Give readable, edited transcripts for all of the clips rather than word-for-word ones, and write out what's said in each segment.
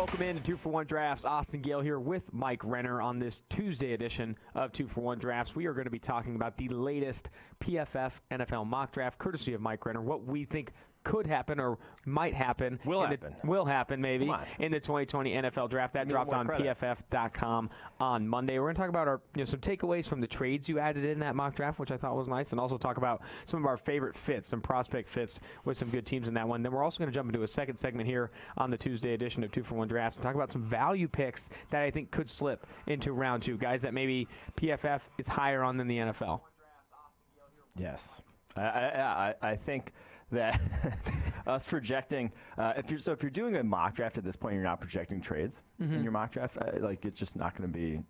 Welcome in to 2-for-1 Drafts. Austin Gayle here with Mike Renner on this Tuesday edition of 2-for-1 Drafts. We are going to be talking about the latest PFF NFL mock draft, courtesy of Mike Renner, what we think could happen or might happen. Will happen maybe in the 2020 NFL draft. That dropped on PFF.com on Monday. We're going to talk about our some takeaways from the trades you added in that mock draft, which I thought was nice, and also talk about some of our favorite fits, some prospect fits with some good teams in that one. Then we're also going to jump into a second segment here on the Tuesday edition of 2-for-1 Drafts and talk about some value picks that I think could slip into round two, guys that maybe PFF is higher on than the NFL. Yes. I think that us projecting, if you're doing a mock draft at this point, you're not projecting trades in your mock draft. It's just not going to be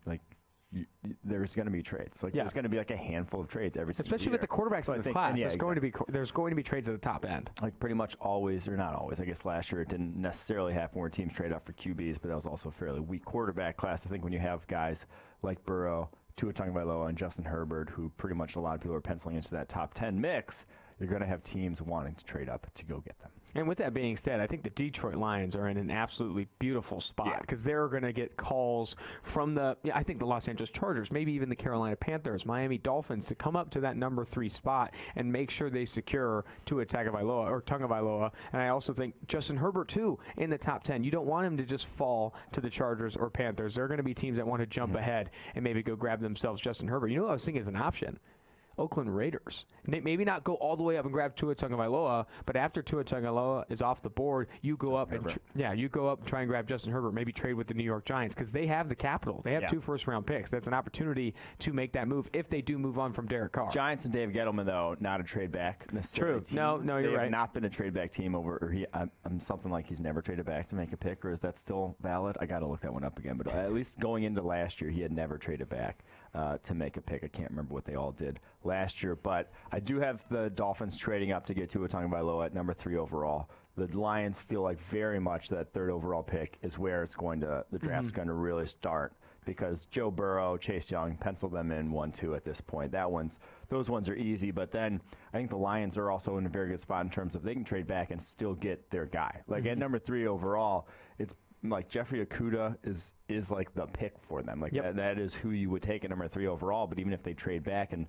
there's going to be trades. There's going to be a handful of trades every single especially year. with the quarterbacks in this class. There's going to be trades at the top end. Pretty much always, or not always. I guess last year it didn't necessarily happen where teams trade up for QBs, but that was also a fairly weak quarterback class. I think when you have guys like Burrow, Tua Tagovailoa, and Justin Herbert, who pretty much a lot of people are penciling into that top 10 mix, you're going to have teams wanting to trade up to go get them. And with that being said, I think the Detroit Lions are in an absolutely beautiful spot because they're going to get calls from the Los Angeles Chargers, maybe even the Carolina Panthers, Miami Dolphins to come up to that number 3 spot and make sure they secure Tua Tagovailoa. And I also think Justin Herbert, too, in the top 10. You don't want him to just fall to the Chargers or Panthers. There are going to be teams that want to jump ahead and maybe go grab themselves Justin Herbert. You know what I was thinking is an option? Oakland Raiders. Maybe not go all the way up and grab Tua Tagovailoa, but after Tua Tagovailoa is off the board, you go up and try and grab Justin Herbert. Maybe trade with the New York Giants because they have the capital. They have 2 first-round picks. That's an opportunity to make that move if they do move on from Derek Carr. Giants and Dave Gettleman, though, not a trade back necessarily. True. No, you're right. They have not been a trade back team over. Or I'm something like he's never traded back to make a pick, or is that still valid? I got to look that one up again. But at least going into last year, he had never traded back to make a pick. I can't remember what they all did last year, but I do have the Dolphins trading up to get Tua Tagovailoa at number 3 overall. The Lions feel like very much that 3rd overall pick is where the draft's going to really start because Joe Burrow, Chase Young, pencil them in 1-2 at this point. Those ones are easy, but then I think the Lions are also in a very good spot in terms of they can trade back and still get their guy. At number 3 overall, it's like Jeffrey Okudah is the pick for them. That is who you would take at number 3 overall. But even if they trade back and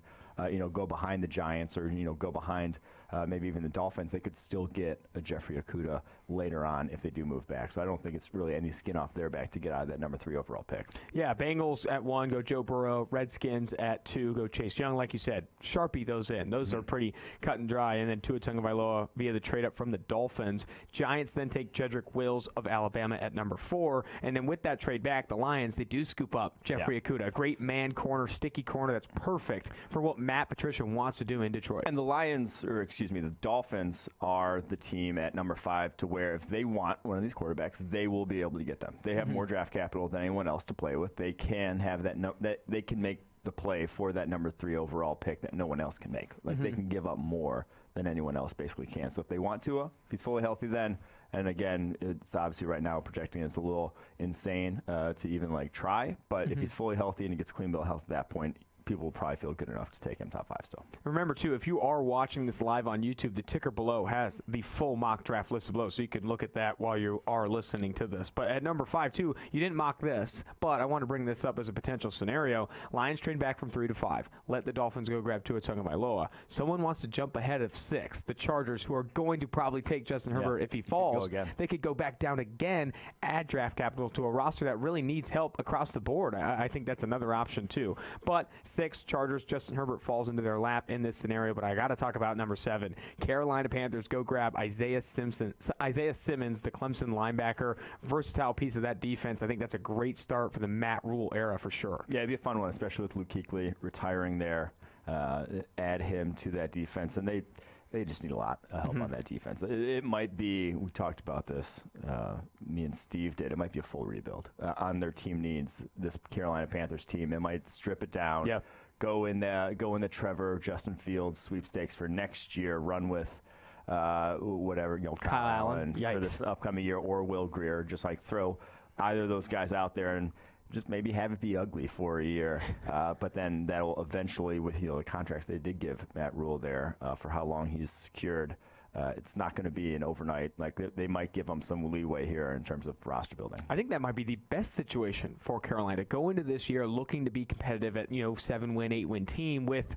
go behind the Giants or go behind maybe even the Dolphins, they could still get a Jeffrey Okudah later on if they do move back. So I don't think it's really any skin off their back to get out of that number 3 overall pick. Yeah, Bengals at 1, go Joe Burrow. Redskins at 2, go Chase Young. Like you said, Sharpie those in. Those are pretty cut and dry. And then Tua Tagovailoa via the trade up from the Dolphins. Giants then take Jedrick Wills of Alabama at number 4. And then with that trade back, the Lions, they do scoop up Jeffrey Okudah. Great man corner, sticky corner that's perfect for what Matt Patricia wants to do in Detroit. And the Dolphins are the team at number 5 to where if they want one of these quarterbacks, they will be able to get them. They have more draft capital than anyone else to play with. They can have that they can make the play for that number 3 overall pick that no one else can make. They can give up more than anyone else basically can. So if they want Tua, if he's fully healthy then, and again, it's obviously right now projecting it's a little insane to even try, but if he's fully healthy and he gets clean bill of health at that point, people will probably feel good enough to take him top 5 still. Remember, too, if you are watching this live on YouTube, the ticker below has the full mock draft listed below, so you can look at that while you are listening to this. But at number 5, too, you didn't mock this, but I want to bring this up as a potential scenario. Lions trade back from 3 to 5. Let the Dolphins go grab Tua Tagovailoa. Someone wants to jump ahead of 6. The Chargers, who are going to probably take Justin Herbert if he falls, they could go back down again, add draft capital to a roster that really needs help across the board. I think that's another option, too. But 6, Chargers, Justin Herbert falls into their lap in this scenario, but I got to talk about number 7. Carolina Panthers go grab Isaiah Simmons, the Clemson linebacker, versatile piece of that defense. I think that's a great start for the Matt Rule era for sure. Yeah, it'd be a fun one, especially with Luke Kuechly retiring there. Add him to that defense, and they just need a lot of help on that defense. It might be, we talked about this, me and Steve did, it might be a full rebuild on their team needs, this Carolina Panthers team. It might strip it down, go in the Trevor, Justin Fields sweepstakes for next year, run with whatever, Kyle Allen for this upcoming year, or Will Grier, just throw either of those guys out there and just maybe have it be ugly for a year, but then that'll eventually, with the contracts they did give Matt Rule there for how long he's secured, It's not going to be an overnight. Like they might give them some leeway here in terms of roster building. I think that might be the best situation for Carolina. Go into this year looking to be competitive at 7-win, 8-win team with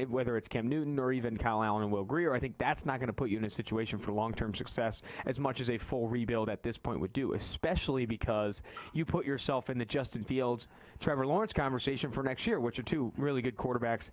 whether it's Cam Newton or even Kyle Allen and Will Grier. I think that's not going to put you in a situation for long-term success as much as a full rebuild at this point would do, especially because you put yourself in the Justin Fields, Trevor Lawrence conversation for next year, which are two really good quarterbacks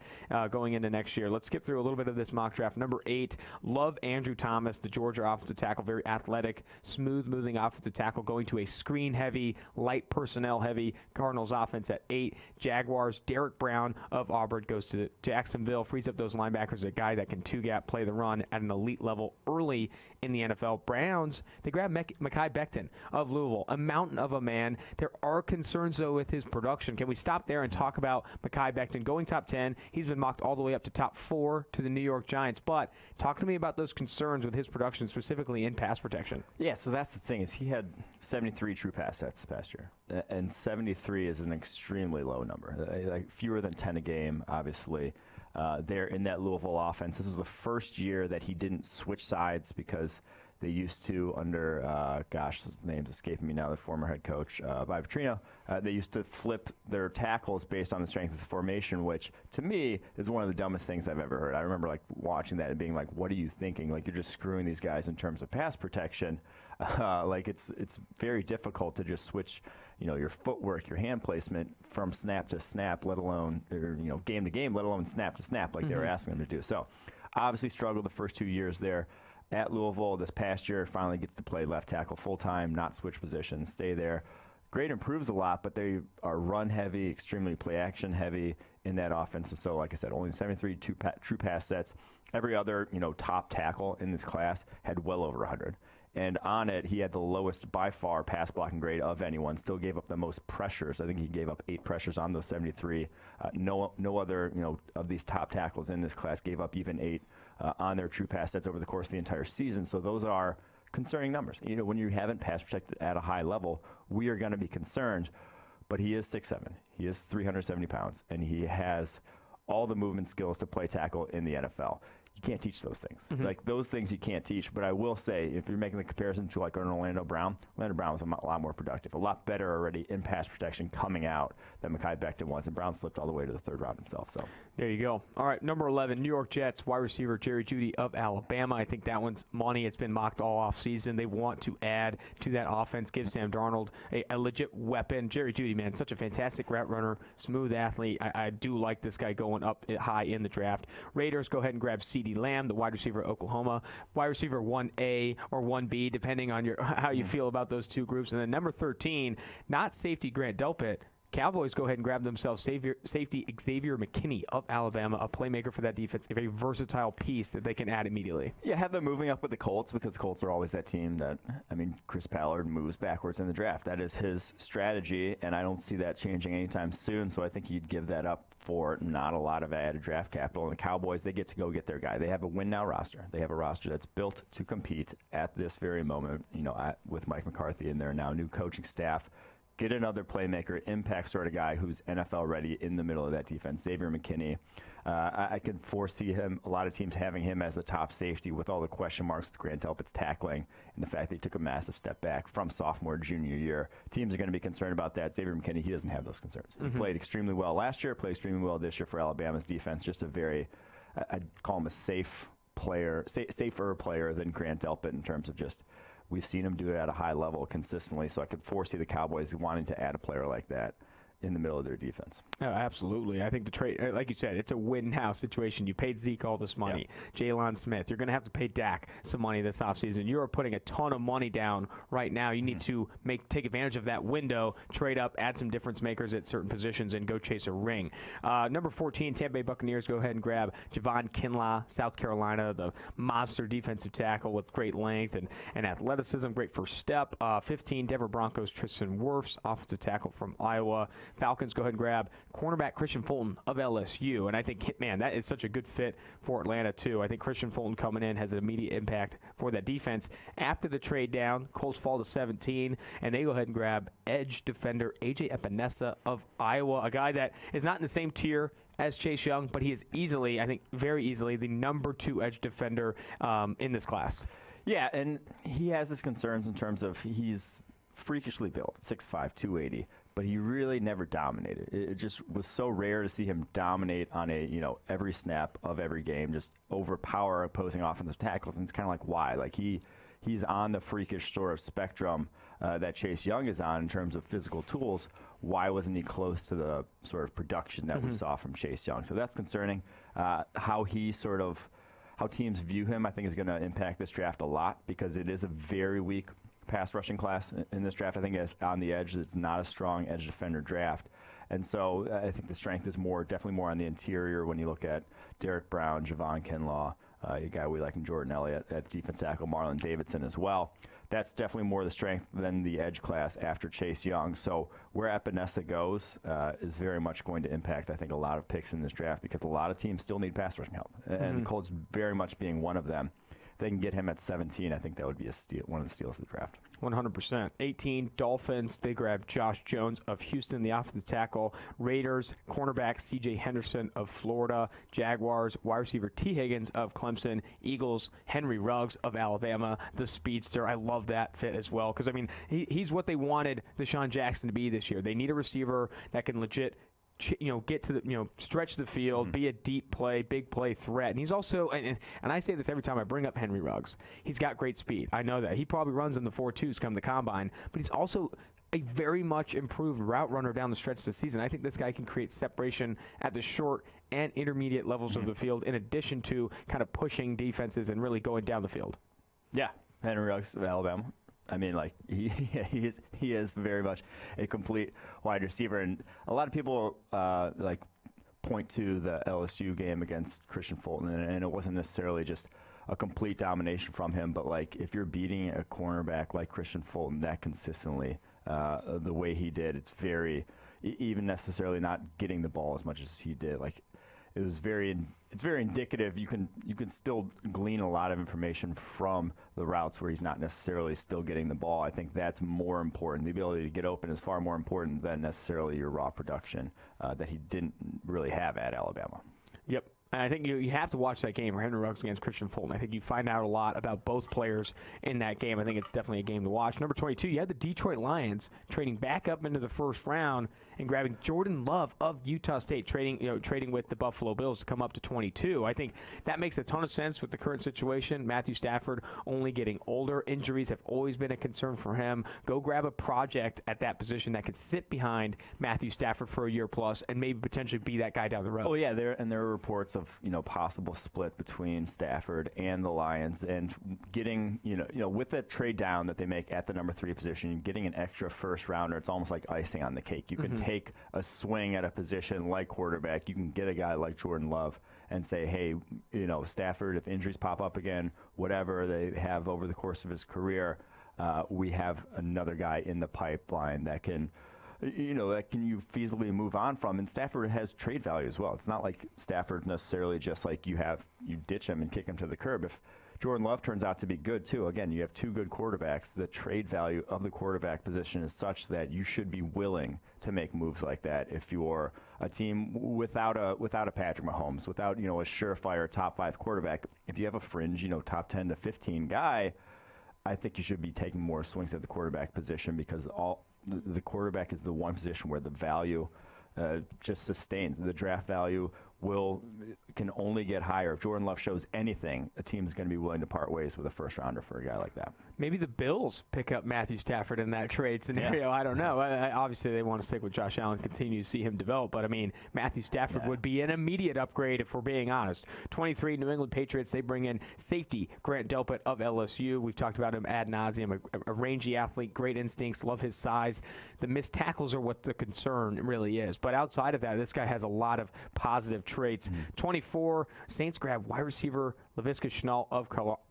going into next year. Let's skip through a little bit of this mock draft. Number 8, love Andrew Thomas, the Georgia offensive tackle, very athletic, smooth-moving offensive tackle, going to a screen-heavy, light personnel-heavy Cardinals offense at 8. Jaguars, Derek Brown of Auburn goes to Jacksonville, frees up those linebackers, a guy that can two-gap, play the run at an elite level early in the NFL. Browns, they grab Mekhi Becton of Louisville, a mountain of a man. There are concerns, though, with his production. Can we stop there and talk about Mekhi Becton going top 10? He's been mocked all the way up to top 4 to the New York Giants. But talk to me about those concerns with his production, specifically in pass protection. Yeah, so that's the thing is he had 73 true pass sets this past year, and 73 is an extremely low number, like fewer than 10 a game, obviously. There in that Louisville offense, this was the first year that he didn't switch sides because they used to under, his name's escaping me now, the former head coach, Bob Petrino. They used to flip their tackles based on the strength of the formation, which to me is one of the dumbest things I've ever heard. I remember like watching that and being like, what are you thinking? Like you're just screwing these guys in terms of pass protection. Like it's very difficult to just switch, your footwork, your hand placement from snap to snap, let alone, game to game, let alone snap to snap like they were asking them to do. So obviously struggled the first 2 years there at Louisville. This past year finally gets to play left tackle full-time, not switch positions, stay there. Grade improves a lot, but they are run-heavy, extremely play-action heavy in that offense. And so, like I said, only 73 true pass sets. Every other, top tackle in this class had well over 100. And on it, he had the lowest by far pass blocking grade of anyone. Still gave up the most pressures. I think he gave up 8 pressures on those 73. No other of these top tackles in this class gave up even 8 on their true pass sets over the course of the entire season. So those are concerning numbers. When you haven't pass protected at a high level, we are going to be concerned. But he is 6'7". He is 370 pounds, and he has all the movement skills to play tackle in the NFL. You can't teach those things. Like those things you can't teach. But I will say, if you're making the comparison to like an Orlando Brown was a lot more productive, a lot better already in pass protection coming out than Mekhi Becton was. And Brown slipped all the way to the 3rd round himself. So there you go. All right, number 11, New York Jets, wide receiver Jerry Jeudy of Alabama. I think that one's money. It's been mocked all offseason. They want to add to that offense, give Sam Darnold a legit weapon. Jerry Jeudy, man, such a fantastic route runner, smooth athlete. I do like this guy going up high in the draft. Raiders go ahead and grab CeeDee Lamb, the wide receiver of Oklahoma, wide receiver 1A or 1B, depending on how you feel about those two groups. And then number 13, not safety Grant Delpit. Cowboys go ahead and grab themselves safety Xavier McKinney of Alabama, a playmaker for that defense, a very versatile piece that they can add immediately. Yeah, have them moving up with the Colts because the Colts are always that team that, Chris Ballard moves backwards in the draft. That is his strategy, and I don't see that changing anytime soon, so I think you'd give that up for not a lot of added draft capital. And the Cowboys, they get to go get their guy. They have a win-now roster. They have a roster that's built to compete at this very moment, with Mike McCarthy and their now new coaching staff. Get another playmaker, impact sort of guy who's NFL ready in the middle of that defense. Xavier McKinney, I can foresee a lot of teams having him as the top safety with all the question marks with Grant Delpit's tackling and the fact that he took a massive step back from sophomore to junior year. Teams are going to be concerned about that. Xavier McKinney, he doesn't have those concerns. He played extremely well last year, played extremely well this year for Alabama's defense. Just a very, I'd call him a safer player than Grant Delpit in terms of just, we've seen him do it at a high level consistently, so I could foresee the Cowboys wanting to add a player like that in the middle of their defense. Oh, absolutely. I think the trade, like you said, it's a win-now situation. You paid Zeke all this money. Yeah. Jalen Smith. You're going to have to pay Dak some money this offseason. You are putting a ton of money down right now. You need to take advantage of that window, trade up, add some difference makers at certain positions, and go chase a ring. Number 14, Tampa Bay Buccaneers go ahead and grab Javon Kinlaw, South Carolina, the monster defensive tackle with great length and athleticism, great first step. 15, Denver Broncos, Tristan Wirfs, offensive tackle from Iowa. Falcons go ahead and grab cornerback Christian Fulton of LSU. And I think, man, that is such a good fit for Atlanta, too. I think Christian Fulton coming in has an immediate impact for that defense. After the trade down, Colts fall to 17, and they go ahead and grab edge defender A.J. Epinesa of Iowa, a guy that is not in the same tier as Chase Young, but he is easily, I think very easily, the number 2 edge defender in this class. Yeah, and he has his concerns in terms of he's freakishly built, 6'5", 280, but he really never dominated. It just was so rare to see him dominate on every snap of every game, just overpower opposing offensive tackles, and it's kind of like, why? Like, he's on the freakish sort of spectrum that Chase Young is on in terms of physical tools. Why wasn't he close to the sort of production that we saw from Chase Young? So that's concerning. How teams view him, I think, is going to impact this draft a lot, because it is a very weak pass rushing class in this draft. I think it's on the edge. It's not a strong edge defender draft. And so I think the strength is definitely more on the interior when you look at Derek Brown, Javon Kinlaw, a guy we like in Jordan Elliott at defense tackle, Marlon Davidson as well. That's definitely more the strength than the edge class after Chase Young. So where Epinesa goes is very much going to impact, I think, a lot of picks in this draft, because a lot of teams still need pass rushing help, and the Colts very much being one of them. If they can get him at 17, I think that would be a steal, one of the steals of the draft. 100%. 18, Dolphins. They grab Josh Jones of Houston, the offensive tackle. Raiders, cornerback C.J. Henderson of Florida. Jaguars, wide receiver T. Higgins of Clemson. Eagles, Henry Ruggs of Alabama, the speedster. I love that fit as well, because, I mean, he's what they wanted Deshaun Jackson to be this year. They need a receiver that can legit get to the, stretch the field, be a deep play, big play threat. And he's also, and I say this every time I bring up Henry Ruggs, he's got great speed. I know that. He probably runs in the 4.2s come the combine, but he's also a very much improved route runner down the stretch of the season. I think this guy can create separation at the short and intermediate levels of the field, in addition to kind of pushing defenses and really going down the field. Yeah, Henry Ruggs of Alabama. I mean, like, he is very much a complete wide receiver, and a lot of people point to the LSU game against Christian Fulton, and it wasn't necessarily just a complete domination from him, but like, if you're beating a cornerback like Christian Fulton that consistently, the way he did, it's very, even necessarily not getting the ball as much as he did, like, it's very indicative. You can still glean a lot of information from the routes where he's not necessarily still getting the ball. I think that's more important. The ability to get open is far more important than necessarily your raw production that he didn't really have at Alabama. Yep. And I think you have to watch that game, Henry Ruggs against Christian Fulton. I think you find out a lot about both players in that game. I think it's definitely a game to watch. Number 22, you had the Detroit Lions trading back up into the first round and grabbing Jordan Love of Utah State, trading with the Buffalo Bills to come up to 22. I think that makes a ton of sense with the current situation. Matthew Stafford only getting older. Injuries have always been a concern for him. Go grab a project at that position that could sit behind Matthew Stafford for a year plus and maybe potentially be that guy down the road. Oh yeah, there are reports of possible split between Stafford and the Lions, and getting with that trade down that they make at the number 3 position, getting an extra first rounder. It's almost like icing on the cake. You can take a swing at a position like quarterback. You can get a guy like Jordan Love and say, hey, Stafford, if injuries pop up again, whatever they have over the course of his career, we have another guy in the pipeline that can you feasibly move on from. And Stafford has trade value as well. It's not like Stafford necessarily just like you ditch him and kick him to the curb. If Jordan Love turns out to be good too, again, you have 2 good quarterbacks. The trade value of the quarterback position is such that you should be willing to make moves like that if you're a team without a Patrick Mahomes, without a surefire top 5 quarterback. If you have a fringe, top 10 to 15 guy, I think you should be taking more swings at the quarterback position, because the quarterback is the one position where the value just sustains. The draft value can only get higher. If Jordan Love shows anything, a team's going to be willing to part ways with a first rounder for a guy like that. Maybe the Bills pick up Matthew Stafford in that trade scenario. Yeah. I don't know. Obviously, they want to stick with Josh Allen, continue to see him develop. But, I mean, Matthew Stafford would be an immediate upgrade if we're being honest. 23, New England Patriots, they bring in safety Grant Delpit of LSU. We've talked about him ad nauseum, a rangy athlete, great instincts, love his size. The missed tackles are what the concern really is. But outside of that, this guy has a lot of positive traits. 24, Saints grab wide receiver Laviska Shenault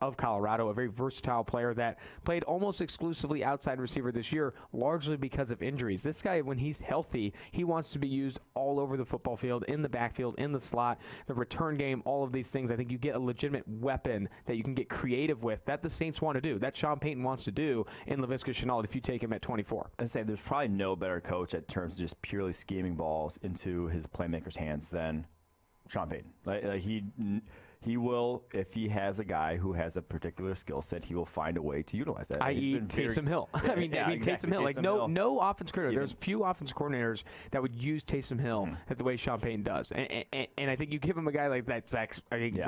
of Colorado, a very versatile player that played almost exclusively outside receiver this year, largely because of injuries. This guy, when he's healthy, he wants to be used all over the football field, in the backfield, in the slot, the return game, all of these things. I think you get a legitimate weapon that you can get creative with, that the Saints want to do, that Sean Payton wants to do in Laviska Shenault if you take him at 24. I'd say there's probably no better coach in terms of just purely scheming balls into his playmakers' hands than Sean Payton. He will, if he has a guy who has a particular skill set, he will find a way to utilize that. I.e. Taysom Hill. I mean, Taysom Hill. Like, no offense coordinator. There's few offense coordinators that would use Taysom Hill the way Sean Payton does. And I think you give him a guy like that, Zach,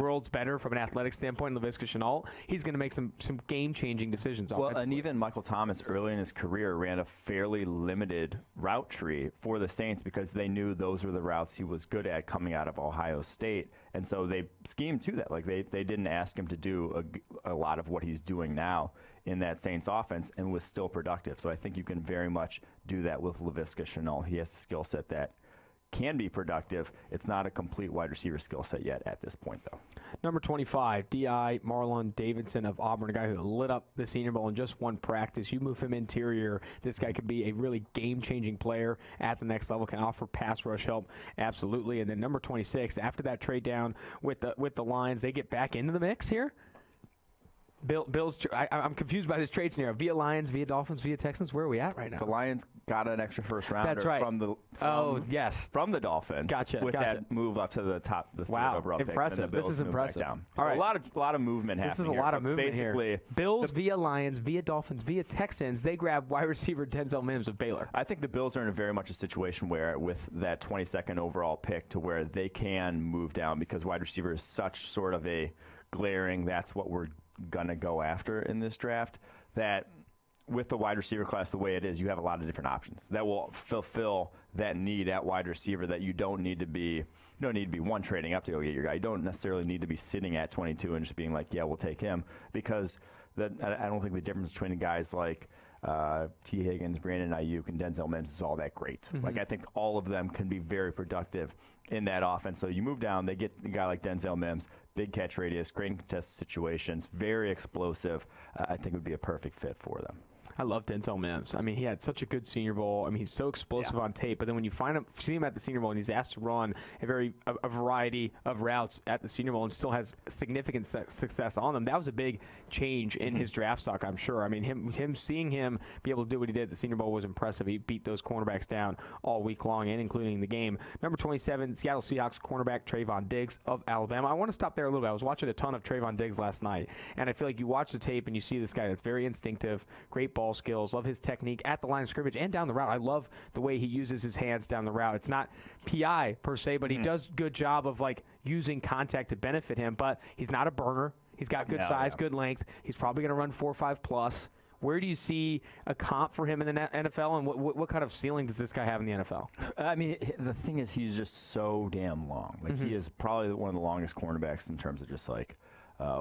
world's better from an athletic standpoint, Laviska Shenault, he's going to make some game-changing decisions. Well, and even Michael Thomas early in his career ran a fairly limited route tree for the Saints because they knew those were the routes he was good at coming out of Ohio State. And so they schemed to that. Like they didn't ask him to do a lot of what he's doing now in that Saints offense and was still productive. So I think you can very much do that with Laviska Shenault. He has a skill set that can be productive. It's not a complete wide receiver skill set yet at this point, though. Number 25, D.I. Marlon Davidson of Auburn, a guy who lit up the Senior Bowl in just one practice. You move him interior, this guy could be a really game-changing player at the next level, can offer pass rush help, absolutely. And then number 26, after that trade down with the Lions, they get back into the mix here. Bills. I'm confused by this trade scenario. Via Lions, via Dolphins, via Texans. Where are we at right now? The Lions got an extra first rounder That's right. from the Dolphins. Gotcha. With that move up to the top, the third overall pick. Impressive. This is impressive. Down. All right, a lot of movement happening. This is a lot of movement here. Bills via Lions, via Dolphins, via Texans. They grab wide receiver Denzel Mims of Baylor. I think the Bills are in a very much a situation where, with that 22nd overall pick, to where they can move down because wide receiver is such sort of a glaring. That's what we're gonna go after in this draft, that with the wide receiver class the way it is, you have a lot of different options that will fulfill that need at wide receiver, that you don't need to be one trading up to go get your guy. You don't necessarily need to be sitting at 22 and just being like, yeah, we'll take him, because I don't think the difference between guys like T. Higgins, Brandon Ayuk, and Denzel Mims is all that great. Like, I think all of them can be very productive in that offense. So you move down, they get a guy like Denzel Mims, big catch radius, great in contested situations, very explosive. I think it would be a perfect fit for them. I love Denzel Mims. I mean, he had such a good Senior Bowl. I mean, he's so explosive on tape. But then when you see him at the Senior Bowl and he's asked to run a variety of routes at the Senior Bowl and still has significant success on them, that was a big change in his draft stock, I'm sure. I mean, seeing him be able to do what he did at the Senior Bowl was impressive. He beat those cornerbacks down all week long, and including the game. Number 27, Seattle Seahawks cornerback Trayvon Diggs of Alabama. I want to stop there a little bit. I was watching a ton of Trayvon Diggs last night, and I feel like you watch the tape and you see this guy that's very instinctive, great ball skills, love his technique at the line of scrimmage and down the route. I love the way he uses his hands down the route. It's not PI per se, but he does a good job of like using contact to benefit him, but he's not a burner. He's got good size, good length. He's probably going to run 4.5 plus. Where do you see a comp for him in the NFL, and what kind of ceiling does this guy have in the NFL? I mean, the thing is, he's just so damn long. Like, he is probably one of the longest cornerbacks in terms of just like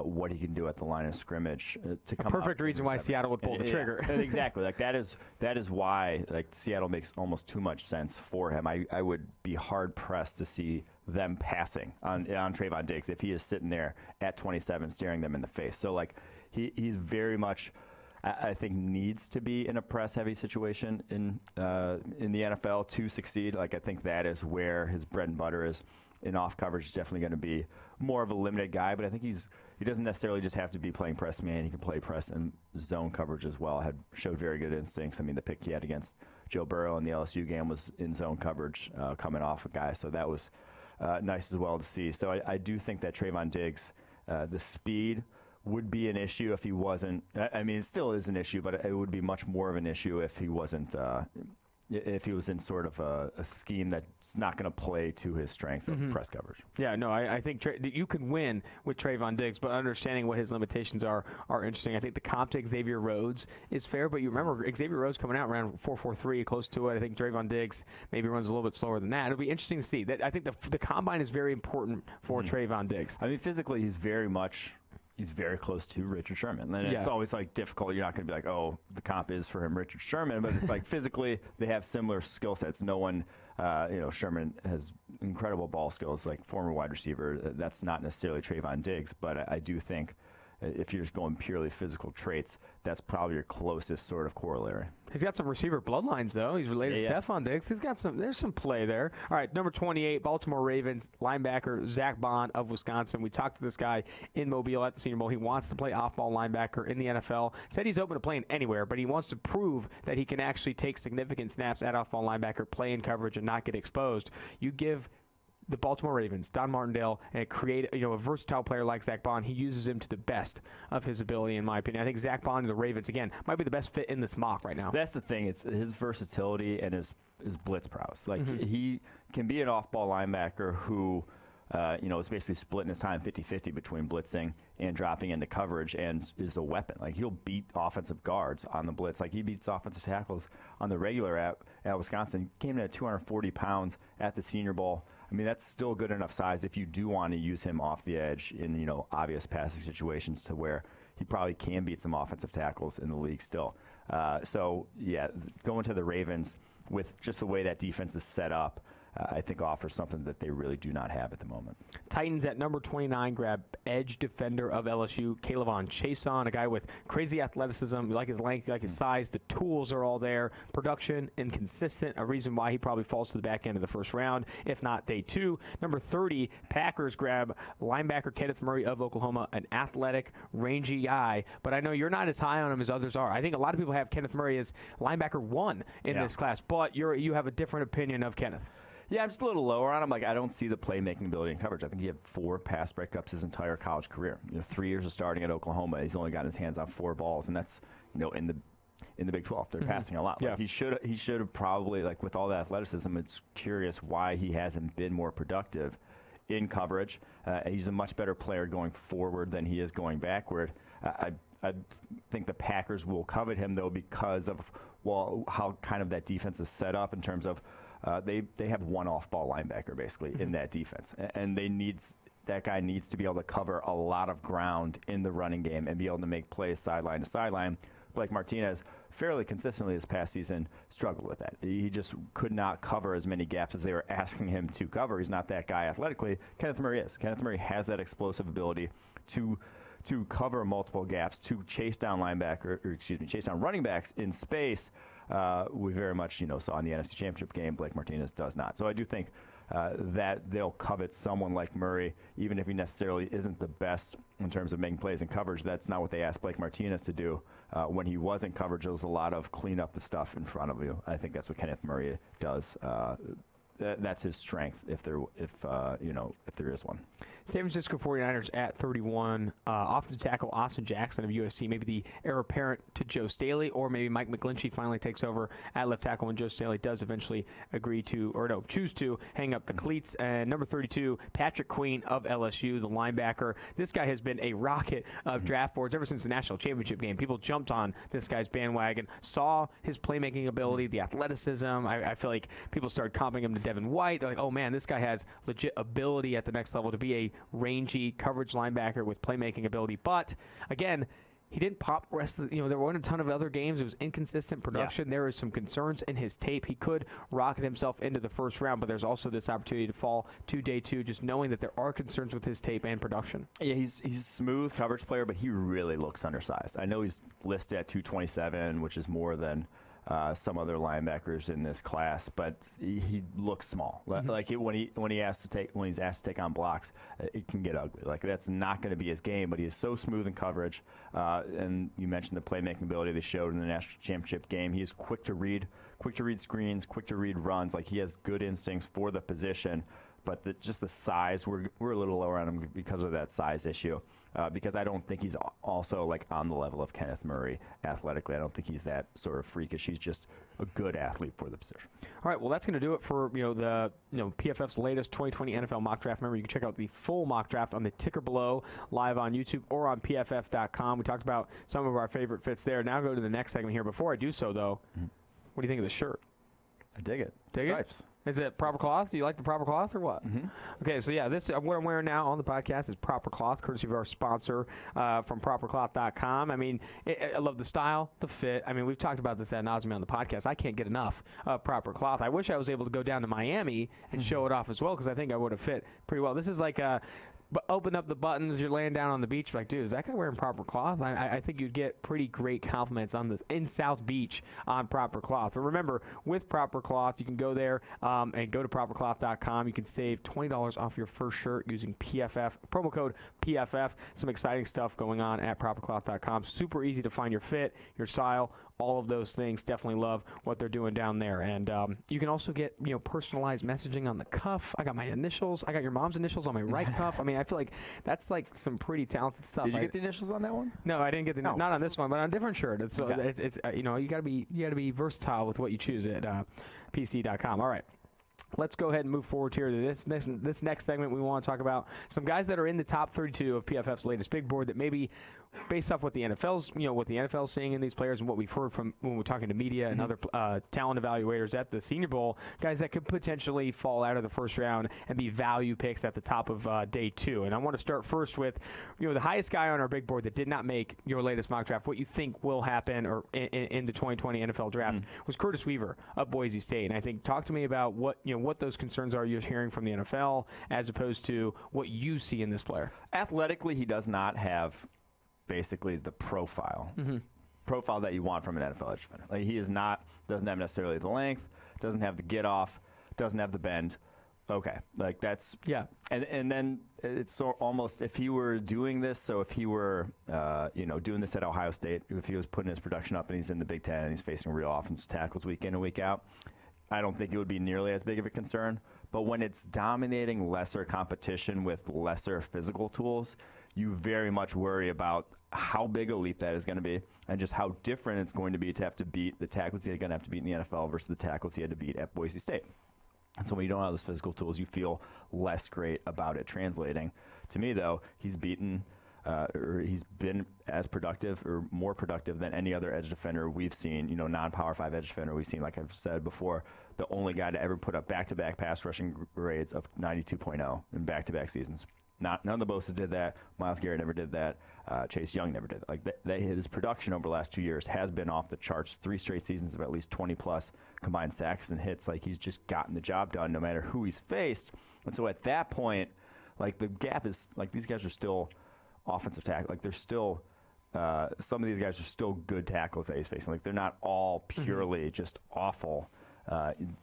what he can do at the line of scrimmage to come. A perfect reason why Seattle would pull the trigger. Exactly. Like that is why like Seattle makes almost too much sense for him. I would be hard pressed to see them passing on Trayvon Diggs if he is sitting there at 27 staring them in the face. So like he's very much, I think, needs to be in a press-heavy situation in the NFL to succeed. Like, I think that is where his bread and butter is. In off coverage, is definitely going to be more of a limited guy, but I think he doesn't necessarily just have to be playing press man. He can play press and zone coverage as well. Showed very good instincts. I mean, the pick he had against Joe Burrow in the LSU game was in zone coverage, coming off a guy. So that was nice as well to see. So I do think that Trayvon Diggs, the speed would be an issue if he wasn't. I mean, it still is an issue, but it would be much more of an issue if he wasn't. If he was in sort of a scheme that's not going to play to his strengths of press coverage. Yeah, no, I think you can win with Trayvon Diggs, but understanding what his limitations are interesting. I think the comp to Xavier Rhodes is fair, but you remember Xavier Rhodes coming out around 4.43, close to it. I think Trayvon Diggs maybe runs a little bit slower than that. It'll be interesting to see. I think the combine is very important for Trayvon Diggs. I mean, physically, he's very close to Richard Sherman. And it's always like difficult. You're not going to be like, oh, the comp is for him Richard Sherman, but it's like physically they have similar skill sets. No one, Sherman has incredible ball skills, like former wide receiver. That's not necessarily Trayvon Diggs, but I do think if you're just going purely physical traits, that's probably your closest sort of corollary. He's got some receiver bloodlines, though. He's related to Stephon Diggs. There's some play there. All right, number 28, Baltimore Ravens linebacker Zach Bond of Wisconsin. We talked to this guy in Mobile at the Senior Bowl. He wants to play off-ball linebacker in the NFL. Said he's open to playing anywhere, but he wants to prove that he can actually take significant snaps at off-ball linebacker, play in coverage, and not get exposed. You give the Baltimore Ravens, Don Martindale, and create a versatile player like Zach Bond. He uses him to the best of his ability, in my opinion. I think Zach Bond and the Ravens, again, might be the best fit in this mock right now. That's the thing. It's his versatility and his blitz prowess. Like, he can be an off-ball linebacker who is basically splitting his time 50-50 between blitzing and dropping into coverage, and is a weapon. Like, he'll beat offensive guards on the blitz. Like, he beats offensive tackles on the regular at Wisconsin. Came in at 240 pounds at the Senior Bowl. I mean, that's still good enough size if you do want to use him off the edge in, obvious passing situations, to where he probably can beat some offensive tackles in the league still. Going to the Ravens with just the way that defense is set up, I think offers something that they really do not have at the moment. Titans at number 29 grab edge defender of LSU, Kayvon Chason, a guy with crazy athleticism. You like his length, you like his size. The tools are all there. Production inconsistent, a reason why he probably falls to the back end of the first round, if not day 2. Number 30, Packers grab linebacker Kenneth Murray of Oklahoma, an athletic, rangy guy. But I know you're not as high on him as others are. I think a lot of people have Kenneth Murray as linebacker 1 in this class, but you have a different opinion of Kenneth. Yeah, I'm just a little lower on him. Like, I don't see the playmaking ability in coverage. I think he had 4 pass breakups his entire college career. 3 years of starting at Oklahoma, he's only gotten his hands on 4 balls, and that's in the Big 12. They're passing a lot. Like, he should have probably, like, with all the athleticism. It's curious why he hasn't been more productive in coverage. He's a much better player going forward than he is going backward. I think the Packers will covet him, though, because of how kind of that defense is set up in terms of. They have one off-ball linebacker basically in that defense, and that guy needs to be able to cover a lot of ground in the running game and be able to make plays sideline to sideline. Blake Martinez, fairly consistently this past season, struggled with that. He just could not cover as many gaps as they were asking him to cover. He's not that guy athletically. Kenneth Murray is. Kenneth Murray has that explosive ability to cover multiple gaps, to chase down running backs in space. We very much, saw in the NFC Championship game. Blake Martinez does not. So I do think that they'll covet someone like Murray, even if he necessarily isn't the best in terms of making plays in coverage. That's not what they asked Blake Martinez to do. When he was in coverage, there was a lot of clean up the stuff in front of you. I think that's what Kenneth Murray does. That's his strength, if there is one. San Francisco 49ers at 31. Offensive tackle Austin Jackson of USC, maybe the heir apparent to Joe Staley, or maybe Mike McGlinchey finally takes over at left tackle when Joe Staley does eventually choose to hang up the cleats. And number 32, Patrick Queen of LSU, the linebacker. This guy has been a rocket of draft boards ever since the national championship game. People jumped on this guy's bandwagon, saw his playmaking ability, the athleticism. I feel like people started comping him to Devin White. They're like, oh man, this guy has legit ability at the next level to be a rangy coverage linebacker with playmaking ability. But again, he didn't pop rest of there weren't a ton of other games. It was inconsistent production. There is some concerns in his tape. He could rocket himself into the first round, but there's also this opportunity to fall to day 2, just knowing that there are concerns with his tape and production. Yeah, he's a smooth coverage player, but he really looks undersized. I know he's listed at 227, which is more than some other linebackers in this class, but he looks small. Like when he's asked to take on blocks, it can get ugly. Like, that's not going to be his game. But he is so smooth in coverage, and you mentioned the playmaking ability they showed in the national championship game. He is quick to read screens, quick to read runs. Like, he has good instincts for the position. But just the size, we're a little lower on him because of that size issue. Because I don't think he's also like on the level of Kenneth Murray athletically. I don't think he's that sort of freakish. He's just a good athlete for the position. All right, well, that's going to do it for the PFF's latest 2020 NFL mock draft. Remember, you can check out the full mock draft on the ticker below, live on YouTube or on PFF.com. We talked about some of our favorite fits there. Now go to the next segment here. Before I do so, though, what do you think of the shirt? I dig it. Stripes. Is it proper cloth? Do you like the proper cloth or what? Okay, so yeah, this what I'm wearing now on the podcast is proper cloth, courtesy of our sponsor from propercloth.com. I mean, I love the style, the fit. I mean, we've talked about this ad nauseum on the podcast. I can't get enough proper cloth. I wish I was able to go down to Miami and show it off as well, because I think I would have fit pretty well. This is like open up the buttons, you're laying down on the beach, like, dude, is that guy wearing proper cloth? I think you'd get pretty great compliments on this in South Beach on proper cloth. But remember, with proper cloth, you can go there and go to propercloth.com. You can save $20 off your first shirt using PFF, promo code PFF. Some exciting stuff going on at propercloth.com. Super easy to find your fit, your style, all of those things. Definitely love what they're doing down there. And you can also get, personalized messaging on the cuff. I got my initials. I got your mom's initials on my right cuff. I mean, I feel like that's like some pretty talented stuff. Did you get the initials on that one? No, I didn't get the not on this one, but on a different shirt. It's you got to be versatile with what you choose at PC.com. All right. Let's go ahead and move forward here to this next segment. We want to talk about some guys that are in the top 32 of PFF's latest big board that maybe, based off what the NFL's seeing in these players and what we've heard from when we're talking to media and other talent evaluators at the Senior Bowl, guys that could potentially fall out of the first round and be value picks at the top of day 2. And I want to start first with, the highest guy on our big board that did not make your latest mock draft. What you think will happen or in the 2020 NFL draft was Curtis Weaver of Boise State. And I think talk to me about what those concerns are you're hearing from the NFL as opposed to what you see in this player. Athletically, he does not have basically the profile that you want from an NFL edge defender. Like, he doesn't have necessarily the length, doesn't have the get off, doesn't have the bend. Okay, like that's and then it's almost, if he were doing this, so if he were doing this at Ohio State, if he was putting his production up and he's in the Big Ten and he's facing real offensive tackles week in and week out, I don't think it would be nearly as big of a concern. But when it's dominating lesser competition with lesser physical tools, you very much worry about how big a leap that is going to be and just how different it's going to be to have to beat the tackles he's going to have to beat in the NFL versus the tackles he had to beat at Boise State. And so when you don't have those physical tools, you feel less great about it translating. To me, though, he's been as productive or more productive than any other edge defender we've seen, non-Power 5 edge defender we've seen. Like I've said before, the only guy to ever put up back-to-back pass rushing grades of 92.0 in back-to-back seasons. None of the Bosa's did that. Myles Garrett never did that. Chase Young never did that. Like his production over the last 2 years has been off the charts. 3 straight seasons of at least 20-plus combined sacks and hits. Like, he's just gotten the job done no matter who he's faced. And so at that point, like, the gap is, like, these guys are still offensive tackle. Like, they're still some of these guys are still good tackles that he's facing. Like, they're not all purely just awful.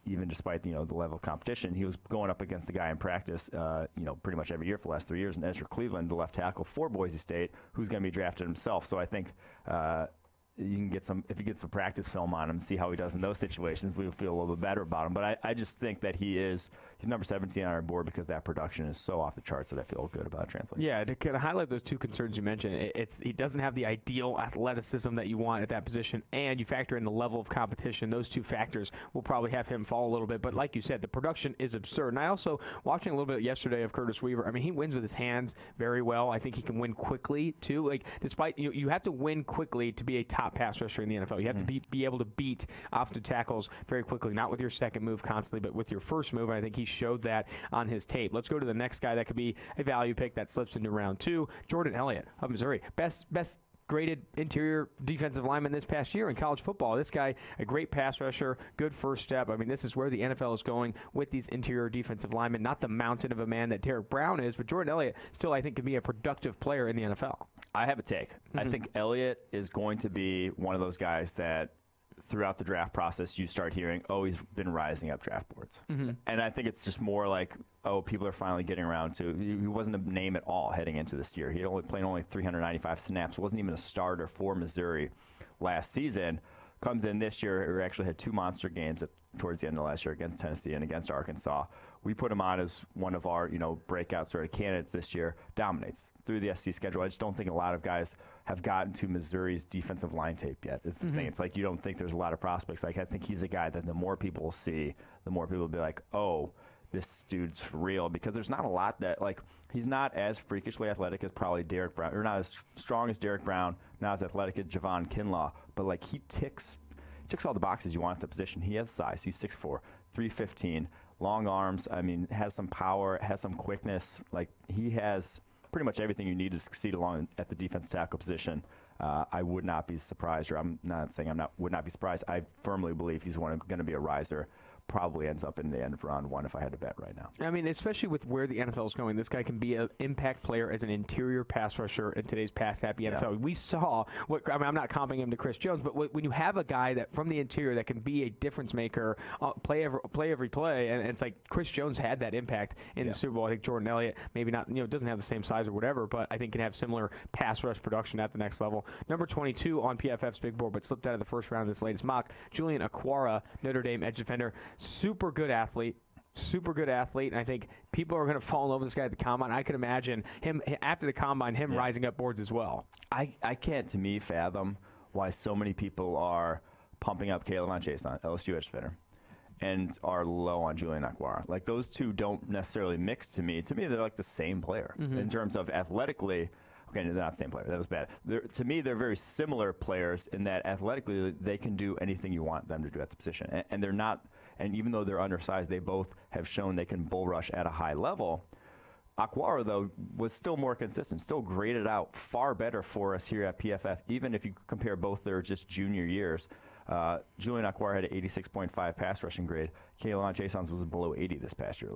Even despite the level of competition, he was going up against the guy in practice, pretty much every year for the last 3 years, and Ezra Cleveland, the left tackle for Boise State, who's going to be drafted himself. So I think you can get if you get some practice film on him, see how he does in those situations, we'll feel a little bit better about him. But I just think that he's number 17 on our board because that production is so off the charts that I feel good about translating. Yeah, to kind of highlight those 2 concerns you mentioned, he doesn't have the ideal athleticism that you want at that position, and you factor in the level of competition. Those 2 factors will probably have him fall a little bit. But like you said, the production is absurd. And I also, watching a little bit yesterday of Curtis Weaver, I mean, he wins with his hands very well. I think he can win quickly, too. Like, despite, you have to win quickly to be a top pass rusher in the NFL. You have to be able to beat offensive tackles very quickly, not with your second move constantly, but with your first move. And I think he showed that on his tape. Let's go to the next guy that could be a value pick that slips into round 2, Jordan Elliott of Missouri. Best graded interior defensive lineman this past year in college football. This guy, a great pass rusher, good first step. I mean, this is where the NFL is going with these interior defensive linemen. Not the mountain of a man that Derek Brown is, but Jordan Elliott still, I think, can be a productive player in the NFL. I have a take. I think Elliott is going to be one of those guys that throughout the draft process you start hearing, he's been rising up draft boards. And I think it's just more like, people are finally getting around to, he wasn't a name at all heading into this year. He had only played 395 snaps, wasn't even a starter for Missouri last season. Comes in this year, he actually had 2 monster games towards the end of last year against Tennessee and against Arkansas. We put him on as one of our, breakout sort of candidates this year. Dominates through the SC schedule. I just don't think a lot of guys have gotten to Missouri's defensive line tape yet. Is the thing. It's like you don't think there's a lot of prospects. Like, I think he's a guy that the more people see, the more people will be like, this dude's for real. Because there's not a lot that, like, he's not as freakishly athletic as probably Derek Brown, or not as strong as Derek Brown, not as athletic as Javon Kinlaw, but like he ticks all the boxes you want at the position. He has size. He's 6'4", 315, long arms. I mean, has some power, has some quickness. Like, he has pretty much everything you need to succeed along at the defensive tackle position. I would not be surprised, or I'm not saying would not be surprised. I firmly believe he's going to be a riser probably ends up in the end of round 1 if I had to bet right now. I mean, especially with where the NFL is going, this guy can be an impact player as an interior pass rusher in today's pass-happy NFL. We saw I'm not comparing him to Chris Jones, but when you have a guy that from the interior that can be a difference maker, play every play, and it's like Chris Jones had that impact in the Super Bowl. I think Jordan Elliott maybe not, doesn't have the same size or whatever, but I think can have similar pass rush production at the next level. Number 22 on PFF's big board, but slipped out of the first round of this latest mock, Julian Okwara, Notre Dame edge defender, super good athlete, and I think people are going to fall in love with this guy at the Combine. I could imagine him, after the Combine, rising up boards as well. I can't, to me, fathom why so many people are pumping up K'Lavon Chaisson, LSU edge defender, and are low on Julian Okwara. Like, those two don't necessarily mix to me. To me, they're like the same player in terms of athletically. Okay, they're not the same player. That was bad. To me, they're very similar players in that athletically they can do anything you want them to do at the position. And they're not, and even though they're undersized, they both have shown they can bull rush at a high level. Okwara, though, was still more consistent, still graded out far better for us here at PFF, even if you compare both their just junior years. Julian Okwara had an 86.5 pass rushing grade. K'Lavon Chaisson's was below 80 this past year.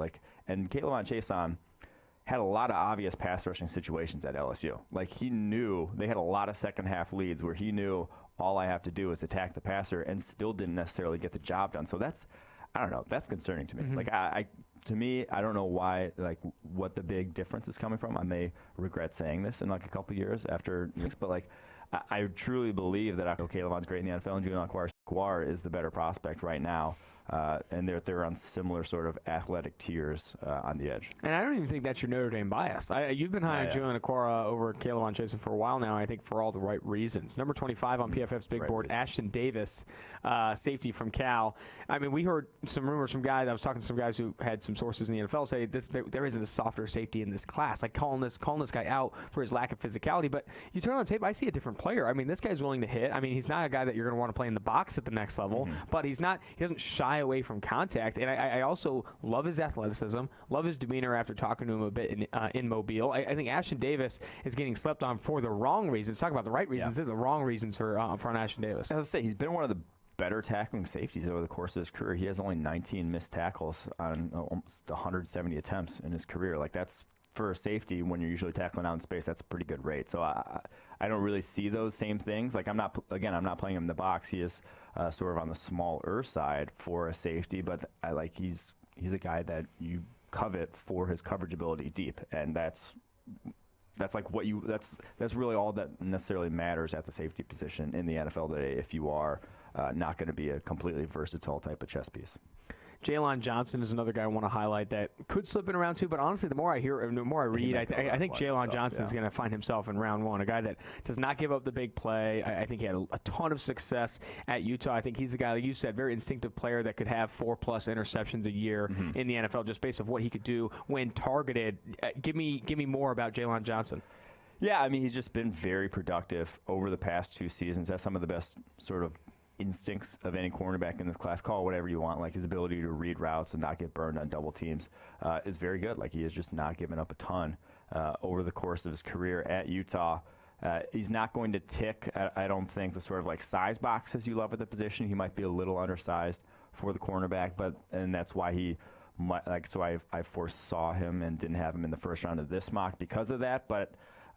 And K'Lavon Chaisson had a lot of obvious pass rushing situations at LSU. Like, he knew they had a lot of second half leads where he knew all I have to do is attack the passer and still didn't necessarily get the job done. So I don't know, that's concerning to me. Like, to me, I don't know why, what the big difference is coming from. I may regret saying this in a couple years after, but I truly believe that K'Lavon's great in the NFL and Julian Okwara is the better prospect right now. And they're on similar sort of athletic tiers on the edge. And I don't even think that's your Notre Dame bias. You've been high on Julian Okwara over K'Lavon Chaisson for a while now, I think for all the right reasons. Number 25 on PFF's big board, Ashton Davis, safety from Cal. I mean, we heard some rumors from guys. I was talking to some guys who had some sources in the NFL say there isn't a softer safety in this class. Like calling this guy out for his lack of physicality. But you turn on tape, I see a different player. I mean, this guy's willing to hit. I mean, he's not a guy that you're going to want to play in the box at the next level, but he doesn't shy away from contact. And I also love his athleticism, love his demeanor after talking to him a bit in Mobile. I think Ashton Davis is getting slept on for the wrong reasons. Talk about the right reasons, the wrong reasons for Ashton Davis. As I say, he's been one of the better tackling safeties over the course of his career. He has only 19 missed tackles on almost 170 attempts in his career. Like, that's, for a safety, when you're usually tackling out in space, that's a pretty good rate. So I don't really see those same things. Like, I'm not playing him in the box. He is sort of on the smaller side for a safety, but he's a guy that you covet for his coverage ability deep, and that's really all that necessarily matters at the safety position in the NFL today if you are not going to be a completely versatile type of chess piece. Jalen Johnson is another guy I want to highlight that could slip in round 2, but honestly, the more I hear, the more I read, I think Jalen Johnson is going to find himself in round 1, a guy that does not give up the big play. I think he had a ton of success at Utah. I think he's a guy, like you said, very instinctive player that could have 4+ interceptions a year in the NFL just based on what he could do when targeted. Give me more about Jalen Johnson. Yeah, I mean, he's just been very productive over the past 2 seasons. That's some of the best sort of instincts of any cornerback in this class. Call it whatever you want. Like, his ability to read routes and not get burned on double teams is very good. Like, he has just not given up a ton over the course of his career at Utah. He's not going to tick, I don't think, the sort of size boxes you love at the position. He might be a little undersized for the cornerback, and that's why he might, so I foresaw him and didn't have him in the first round of this mock because of that. But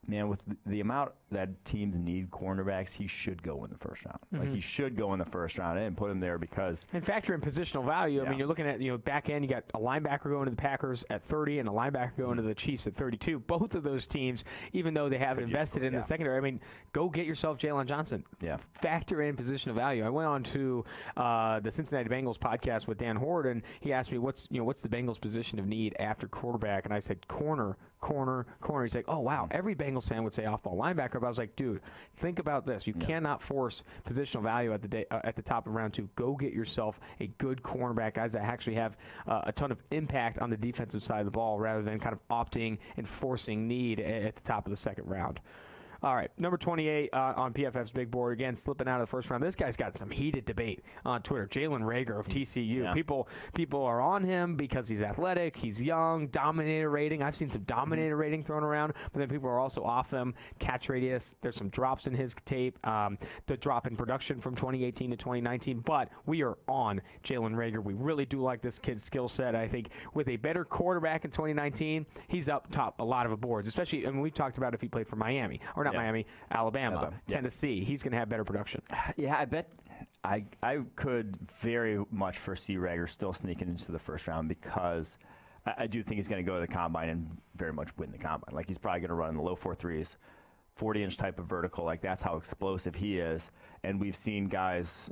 man, with the amount that teams need cornerbacks, he should go in the first round. Like, he should go in the first round and put him there because... And factor in positional value. I mean, you're looking at, back end, you got a linebacker going to the Packers at 30 and a linebacker going to the Chiefs at 32. Both of those teams, even though they haven't invested in the secondary, I mean, go get yourself Jalen Johnson. Yeah. Factor in positional value. I went on to the Cincinnati Bengals podcast with Dan Horde, and he asked me, what's the Bengals position of need after quarterback? And I said, corner. He's like, oh, wow. Every Bengals fan would say off-ball linebacker, but I was like, dude, think about this. You cannot force positional value at the top of round 2. Go get yourself a good cornerback, guys that actually have a ton of impact on the defensive side of the ball rather than kind of opting and forcing need at the top of the second round. All right, number 28 on PFF's big board, again, slipping out of the first round. This guy's got some heated debate on Twitter. Jalen Reagor of TCU. Yeah. People are on him because he's athletic, he's young, dominator rating. I've seen some dominator rating thrown around, but then people are also off him. Catch radius, there's some drops in his tape, the drop in production from 2018 to 2019, but we are on Jalen Reagor. We really do like this kid's skill set. I think with a better quarterback in 2019, he's up top a lot of boards, especially, I mean, we've talked about if he played for Miami, or not Miami, Alabama, Tennessee, he's going to have better production. Yeah, I bet I could very much foresee Reagor still sneaking into the first round because I do think he's going to go to the combine and very much win the combine. Like, he's probably going to run in the low 4.3s, 40-inch type of vertical. Like, that's how explosive he is. And we've seen guys,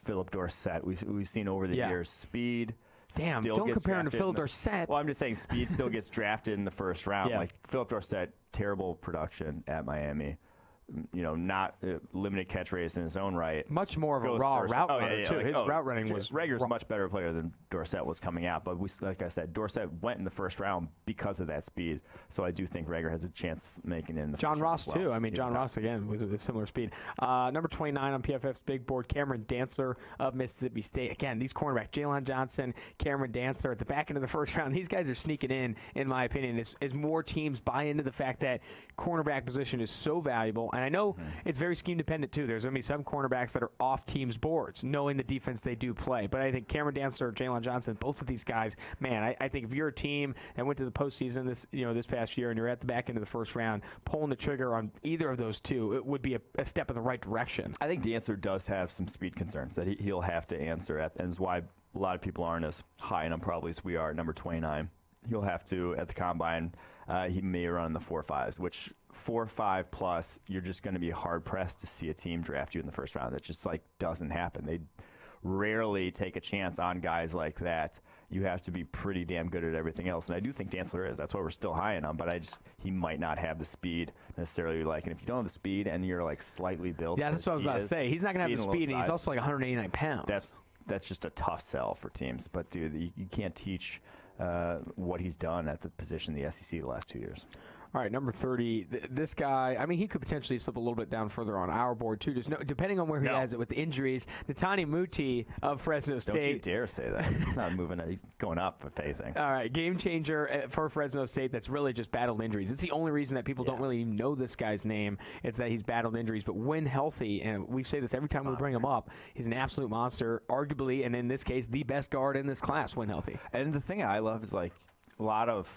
Philip Dorsett. We've seen over the years speed. Damn, don't compare him to Philip Dorsett. Well, I'm just saying speed still gets drafted in the first round. Yeah. Like, Philip Dorsett, terrible production at Miami. Not limited catch radius in his own right. Much more of a raw route runner, too. His route running was... Reagor's a much better player than Dorsett was coming out. But like I said, Dorsett went in the first round because of that speed. So I do think Reagor has a chance of making it in the John first Ross, round as well. too. I mean, John Ross, again, was a similar speed. Number 29 on PFF's big board, Cameron Dancer of Mississippi State. Again, these cornerbacks, Jalen Johnson, Cameron Dancer, at the back end of the first round, these guys are sneaking in my opinion, as more teams buy into the fact that cornerback position is so valuable. And I know it's very scheme dependent, too. There's going to be some cornerbacks that are off teams' boards, knowing the defense they do play. But I think Cameron Dancer, Jalen Johnson, both of these guys, man, I think if you're a team that went to the postseason this past year and you're at the back end of the first round, pulling the trigger on either of those two, it would be a step in the right direction. I think Dancer does have some speed concerns that he'll have to answer, and is why a lot of people aren't as high on him probably as we are at number 29. He'll have to, at the combine, he may run in the 4.5s, which 4.5 plus, you're just going to be hard-pressed to see a team draft you in the first round. That just, doesn't happen. They rarely take a chance on guys like that. You have to be pretty damn good at everything else, and I do think Dancer is. That's why we're still high on him, but he might not have the speed necessarily you like. And if you don't have the speed and you're, slightly built... Yeah, that's what I was about to say. He's not going to have the speed, and he's also 189 pounds. That's just a tough sell for teams. But, dude, you can't teach what he's done at the position in the SEC the last 2 years. All right, number 30, this guy, I mean, he could potentially slip a little bit down further on our board, too. Depending on where he has it with the injuries. Netani Muti of Fresno State. Don't you dare say that. He's not moving. He's going up, if anything. All right, game changer for Fresno State that's really just battled injuries. It's the only reason that people don't really even know this guy's name. It's that he's battled injuries. But when healthy, and we say this every time we bring him up, he's an absolute monster, arguably, and in this case, the best guard in this class when healthy. And the thing I love is, a lot of...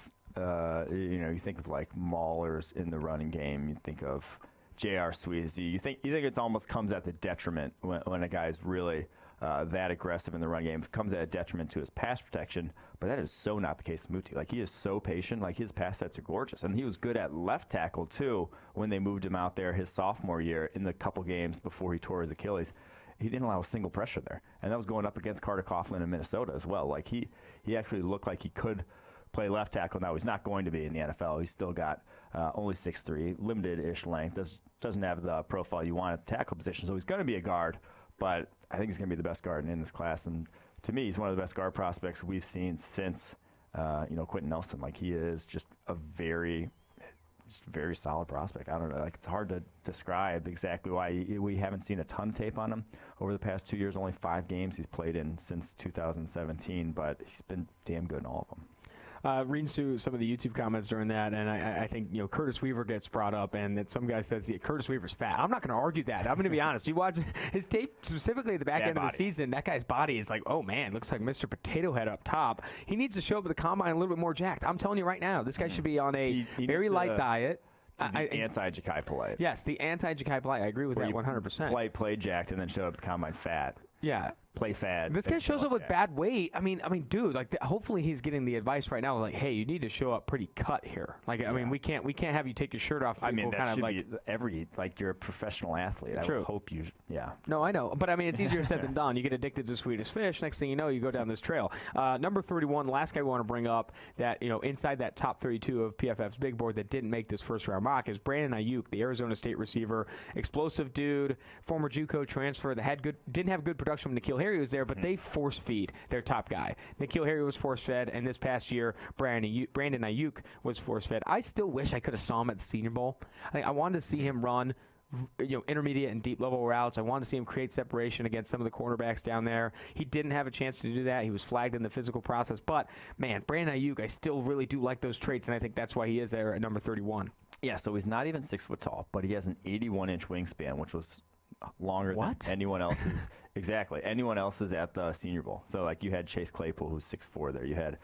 you think of maulers in the running game. You think of J.R. Sweezy. You think it almost comes at the detriment when a guy's really that aggressive in the run game. It comes at a detriment to his pass protection, but that is so not the case with Muti. He is so patient. His pass sets are gorgeous, and he was good at left tackle too when they moved him out there his sophomore year in the couple games before he tore his Achilles. He didn't allow a single pressure there, and that was going up against Carter Coughlin in Minnesota as well. He actually looked like he could play left tackle. Now he's not going to be in the NFL. He's still got only 6'3", limited-ish length. Doesn't have the profile you want at the tackle position, so he's going to be a guard, but I think he's going to be the best guard in this class. And to me, he's one of the best guard prospects we've seen since Quentin Nelson. He is just a very solid prospect. I don't know. It's hard to describe exactly why we haven't seen a ton of tape on him over the past 2 years. Only 5 games he's played in since 2017, but he's been damn good in all of them. Reading through some of the YouTube comments during that, and I think Curtis Weaver gets brought up, and that some guy says Curtis Weaver's fat. I'm not going to argue that. I'm going to be honest. You watch his tape, specifically at the back end of the season, that guy's body is oh man, looks like Mr. Potato Head up top. He needs to show up at the combine a little bit more jacked. I'm telling you right now, this guy should be on a very light diet. Anti-Ja'Kai Polite. Yes, the anti-Ja'Kai Polite. I agree with that 100%. Play jacked and then show up at the combine fat. Yeah. Play fad. This guy shows up with bad weight. I mean, dude. Hopefully he's getting the advice right now. Hey, you need to show up pretty cut here. I mean, we can't have you take your shirt off. I mean, that should be every you're a professional athlete. True. I would hope you. Yeah. No, I know, but I mean, it's easier said than done. You get addicted to Swedish fish. Next thing you know, you go down this trail. Number 31. Last guy we want to bring up that inside that top 32 of PFF's big board that didn't make this first round mock is Brandon Ayuk, the Arizona State receiver, explosive dude, former JUCO transfer that didn't have good production production when N'Keal Harry was there, but they force feed their top guy. N'Keal Harry was force fed, and this past year, Brandon Ayuk was force fed. I still wish I could have saw him at the Senior Bowl. I wanted to see him run intermediate and deep level routes. I wanted to see him create separation against some of the cornerbacks down there. He didn't have a chance to do that. He was flagged in the physical process. But, man, Brandon Ayuk, I still really do like those traits, and I think that's why he is there at number 31. Yeah, so he's not even 6 foot tall, but he has an 81-inch wingspan, which was longer than anyone else's. Exactly. Anyone else's at the Senior Bowl. So, like, you had Chase Claypool, who's 6'4" there. You had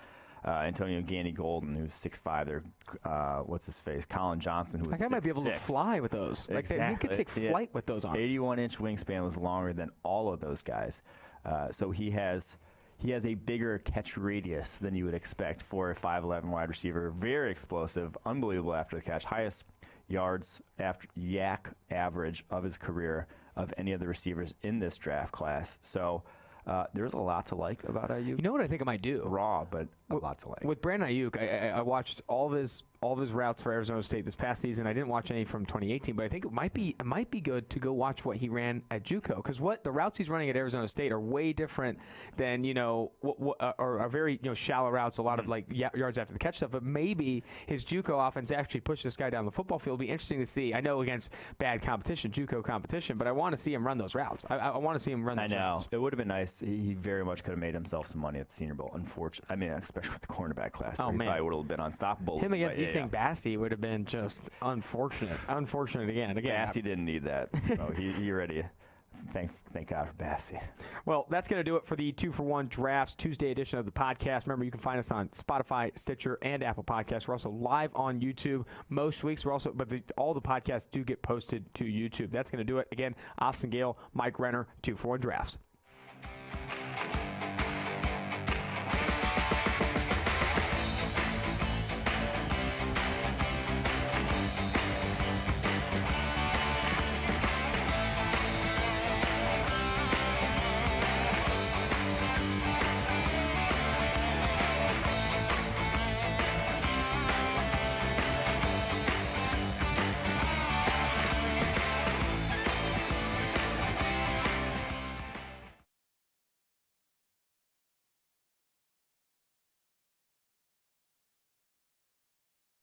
Antonio Gandy Golden, who's 6'5" there. What's his face? Colin Johnson, who was 6'6". That guy might be able to fly with those. Exactly. He could take flight with those arms. 81-inch wingspan was longer than all of those guys. So he has a bigger catch radius than you would expect for a 5'11" wide receiver. Very explosive, unbelievable after the catch. Highest yards after yak average of his career of any of the receivers in this draft class. So there's a lot to like about Ayuk. You know what I think it might do? Raw, but a lot to like. With Brandon Ayuk, I watched all of his routes for Arizona State this past season. I didn't watch any from 2018, but I think it might be good to go watch what he ran at JUCO, because the routes he's running at Arizona State are way different than are very shallow routes, a lot of like yards after the catch stuff. But maybe his JUCO offense actually pushed this guy down the football field. It'll be interesting to see. I know against bad competition, JUCO competition, but I want to see him run those routes. I want to see him run those routes. It would have been nice. He very much could have made himself some money at the Senior Bowl. Unfortunately, I mean, especially with the cornerback class, he probably would have been unstoppable. Him against Isang Bassey would have been just unfortunate. Unfortunate again. Bassey didn't need that. So he ready. Thank God for Bassey. Well, that's going to do it for the 2-for-1 Drafts Tuesday edition of the podcast. Remember, you can find us on Spotify, Stitcher, and Apple Podcasts. We're also live on YouTube most weeks. We're also, all the podcasts do get posted to YouTube. That's going to do it. Again, Austin Gayle, Mike Renner, 2-for-1 Drafts.